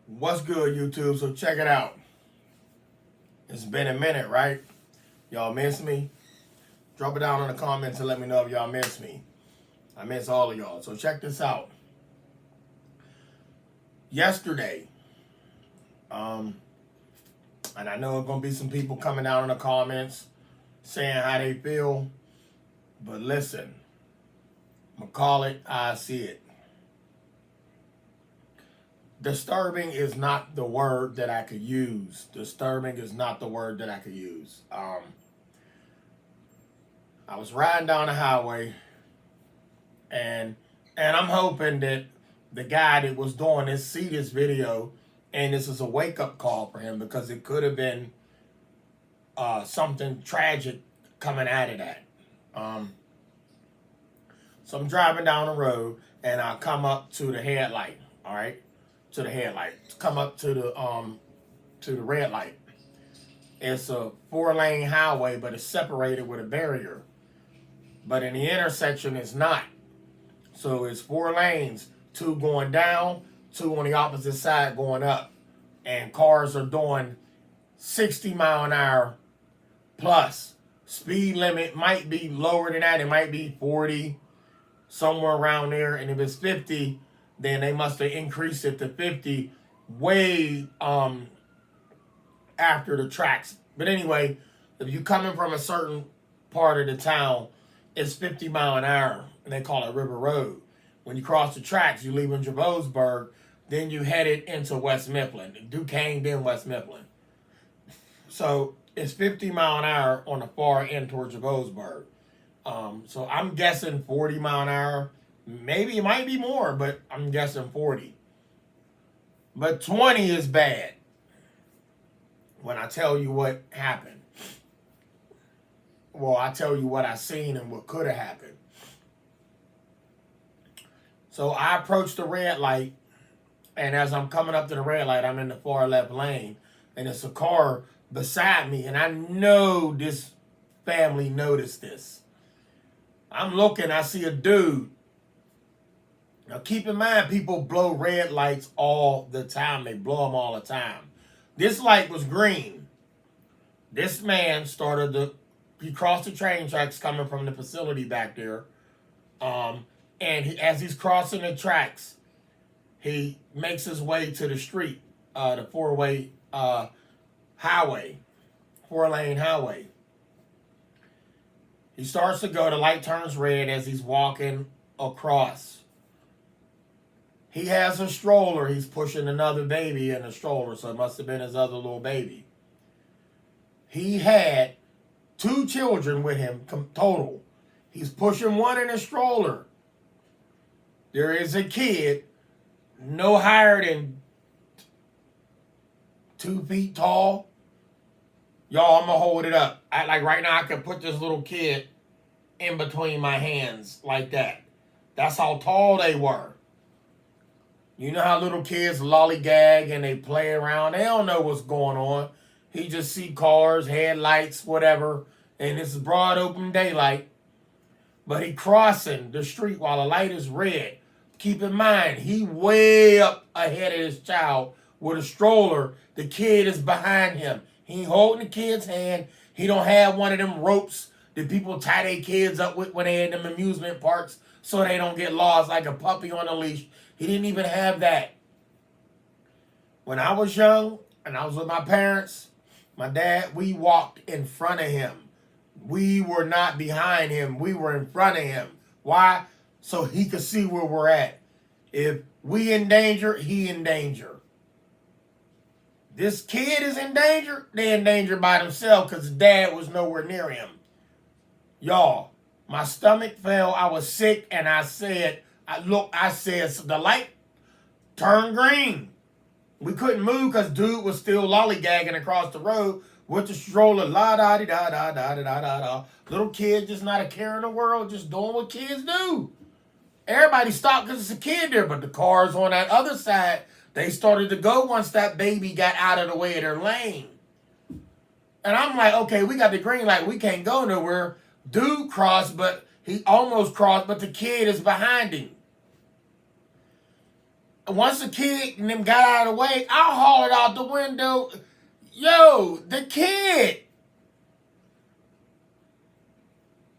What's good, YouTube? So check it out. It's been a minute, right? Y'all miss me? Drop it down in the comments and let me know if y'all miss me. I miss all of y'all. So check this out. Yesterday, and I know there's gonna be some people coming down in the comments saying how they feel, but listen, I'm gonna call it I see it. Disturbing is not the word that I could use. Disturbing is not the word that I could use. I was riding down the highway, and I'm hoping that the guy that was doing this see this video, and this is a wake up call for him because it could have been something tragic coming out of that. So I'm driving down the road, and I come up to the headlight. All right, to the headlight. Come up to the red light. It's a 4-lane highway, but it's separated with a barrier. But in the intersection, it's not. So it's 4 lanes, 2 going down, 2 on the opposite side going up. And cars are doing 60 mile an hour plus. Speed limit might be lower than that. It might be 40, somewhere around there. And if it's 50, then they must have increased it to 50 way after the tracks. But anyway, if you're coming from a certain part of the town, it's 50 mile an hour, and they call it River Road. When you cross the tracks, you leave in Javosburg, then you headed into West Mifflin, Duquesne, then West Mifflin. So it's 50 mile an hour on the far end towards Javosburg. So I'm guessing 40 mile an hour. Maybe it might be more, but I'm guessing 40. But 20 is bad when I tell you what happened. Well, I tell you what I seen and what could have happened. So I approached the red light, and as I'm coming up to the red light, I'm in the far left lane, and it's a car beside me, and I know this family noticed this. I'm looking, I see a dude. Now keep in mind, people blow red lights all the time. They blow them all the time. This light was green. This man he crossed the train tracks coming from the facility back there. As he's crossing the tracks, he makes his way to the street, the 4-way highway, 4-lane highway. He starts to go, the light turns red as he's walking across. He has a stroller. He's pushing another baby in a stroller, so it must have been his other little baby. He had 2 children with him total. He's pushing one in a stroller. There is a kid no higher than 2 feet tall. Y'all, I'm going to hold it up. Like right now, I can put this little kid in between my hands like that. That's how tall they were. You know how little kids lollygag and they play around? They don't know what's going on. He just see cars, headlights, whatever, and it's broad open daylight. But he crossing the street while the light is red. Keep in mind, he way up ahead of his child with a stroller. The kid is behind him. He ain't holding the kid's hand. He don't have one of them ropes that people tie their kids up with when they in them amusement parks so they don't get lost like a puppy on a leash. He didn't even have that. When I was young and I was with my parents, my dad, we walked in front of him. We were not behind him. We were in front of him. Why? So he could see where we're at. If we in danger, he in danger. This kid is in danger, they in danger by themselves because his dad was nowhere near him. Y'all, my stomach fell. I was sick, and I said, the light turned green. We couldn't move because dude was still lollygagging across the road with the stroller. La-da-di-da-da-da-da-da-da. Little kid just not a care in the world, just doing what kids do. Everybody stopped because it's a kid there, but the cars on that other side, they started to go once that baby got out of the way of their lane. And I'm like, okay, we got the green light. We can't go nowhere. Dude crossed, but he almost crossed, but the kid is behind him. Once the kid and them got out of the way, I hollered out the window, yo, the kid.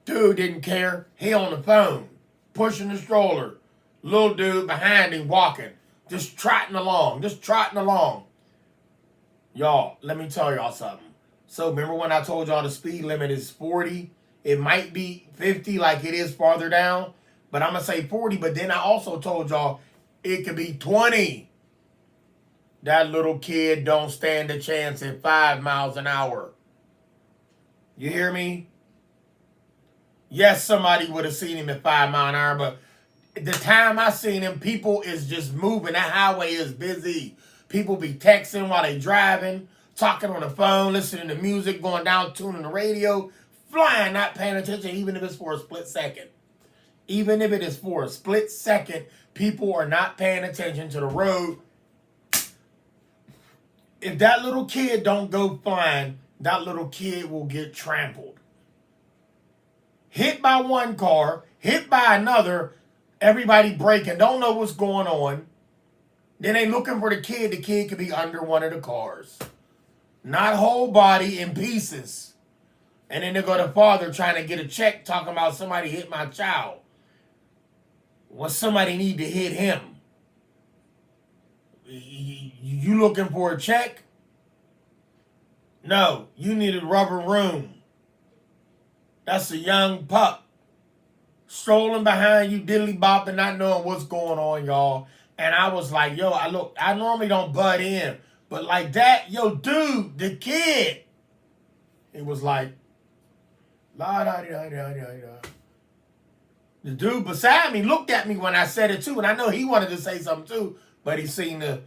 Dude didn't care. He on the phone, pushing the stroller. Little dude behind him walking, just trotting along, Y'all, let me tell y'all something. So remember when I told y'all the speed limit is 40? It might be 50 like it is farther down, but I'm going to say 40. But then I also told y'all it could be 20. That little kid don't stand a chance at 5 miles an hour. You hear me? Yes, somebody would have seen him at 5 miles an hour, but the time I seen him, people is just moving. That highway is busy. People be texting while they driving, talking on the phone, listening to music, going down, tuning the radio, flying, not paying attention, even if it's for a split second. Even if it is for a split second, people are not paying attention to the road. If that little kid don't go flying, that little kid will get trampled. Hit by one car, hit by another, everybody braking, don't know what's going on. Then they looking for the kid. The kid could be under one of the cars. Not whole body, in pieces. And then they go to father trying to get a check talking about somebody hit my child. Well, somebody need to hit him. You looking for a check? No, you needed rubber room. That's a young pup. Strolling behind you, diddly bopping, not knowing what's going on, y'all. And I was like, yo, I normally don't butt in. But like that, yo, dude, the kid. It was like, la da da da da da. The dude beside me looked at me when I said it too. And I know he wanted to say something too. But he seen the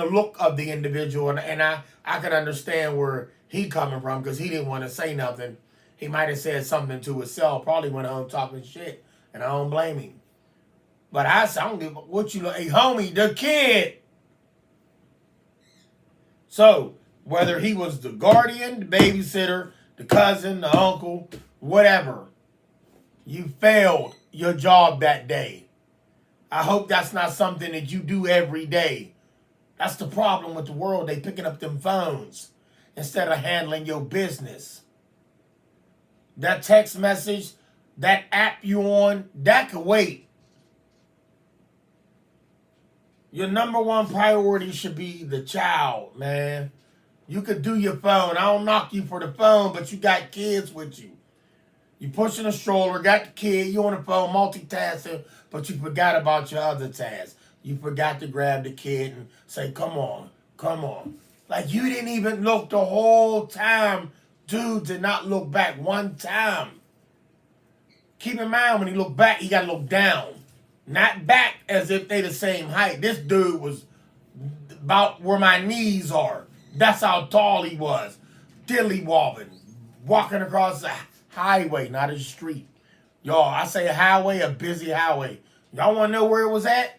look of the individual. And I could understand where he coming from because he didn't want to say nothing. He might have said something to himself. Probably went home talking shit. And I don't blame him. But I don't give what you look. Hey, homie, the kid. So, whether he was the guardian, the babysitter, the cousin, the uncle, whatever, you failed your job that day. I hope that's not something that you do every day. That's the problem with the world. They picking up them phones instead of handling your business. That text message, that app you on, that could wait. Your number one priority should be the child, man. You could do your phone. I don't knock you for the phone, but you got kids with you. You pushing a stroller, got the kid, you on the phone, multitasking, but you forgot about your other tasks. You forgot to grab the kid and say, come on, come on. Like you didn't even look the whole time. Dude did not look back one time. Keep in mind, when he looked back, he got to look down. Not back as if they the same height. This dude was about where my knees are. That's how tall he was. Dilly wobbling, walking across the highway, not a street. Y'all, I say a highway, a busy highway. Y'all want to know where it was at?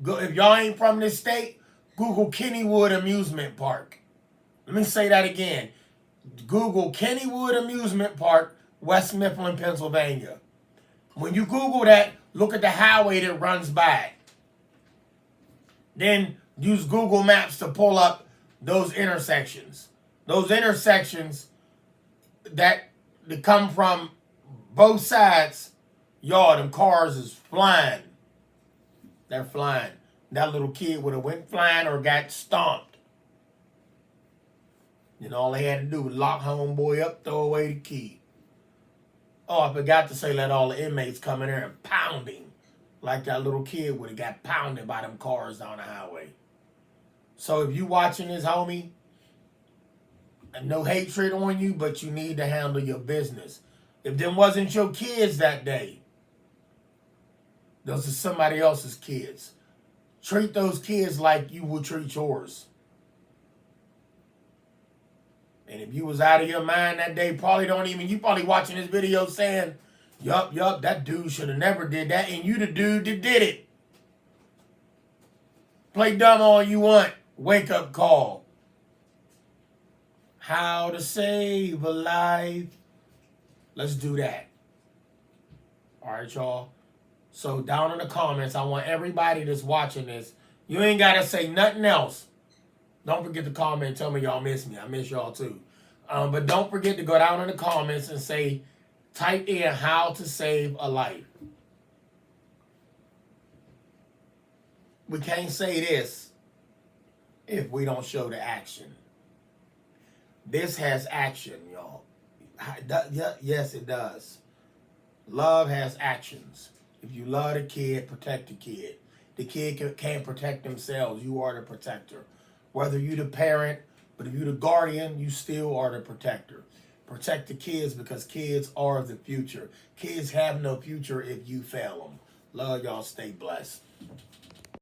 Go, if y'all ain't from this state, Google Kennywood Amusement Park. Let me say that again. Google Kennywood Amusement Park, West Mifflin, Pennsylvania. When you Google that, look at the highway that runs by it. Then use Google Maps to pull up those intersections. Those intersections that come from both sides, y'all, them cars is flying. They're flying. That little kid would have went flying or got stomped. And all they had to do was lock homeboy up, throw away the key. Oh, I forgot to say let all the inmates come in there and pound him. Like that little kid would have got pounded by them cars down the highway. So if you watching this, homie, and no hatred on you, but you need to handle your business. If them wasn't your kids that day, those are somebody else's kids. Treat those kids like you would treat yours. And if you was out of your mind that day, you probably watching this video saying, yup, that dude should have never did that, and you the dude that did it. Play dumb all you want. Wake up call. How to save a life. Let's do that. All right, y'all. So down in the comments, I want everybody that's watching this. You ain't gotta say nothing else. Don't forget to comment and tell me y'all miss me. I miss y'all too. But don't forget to go down in the comments and say, type in how to save a life. We can't say this if we don't show the action. This has action, y'all. Yes, it does. Love has actions. If you love the kid, protect the kid. The kid can't protect themselves. You are the protector. Whether you the parent, but if you the guardian, you still are the protector. Protect the kids because kids are the future. Kids have no future if you fail them. Love y'all. Stay blessed.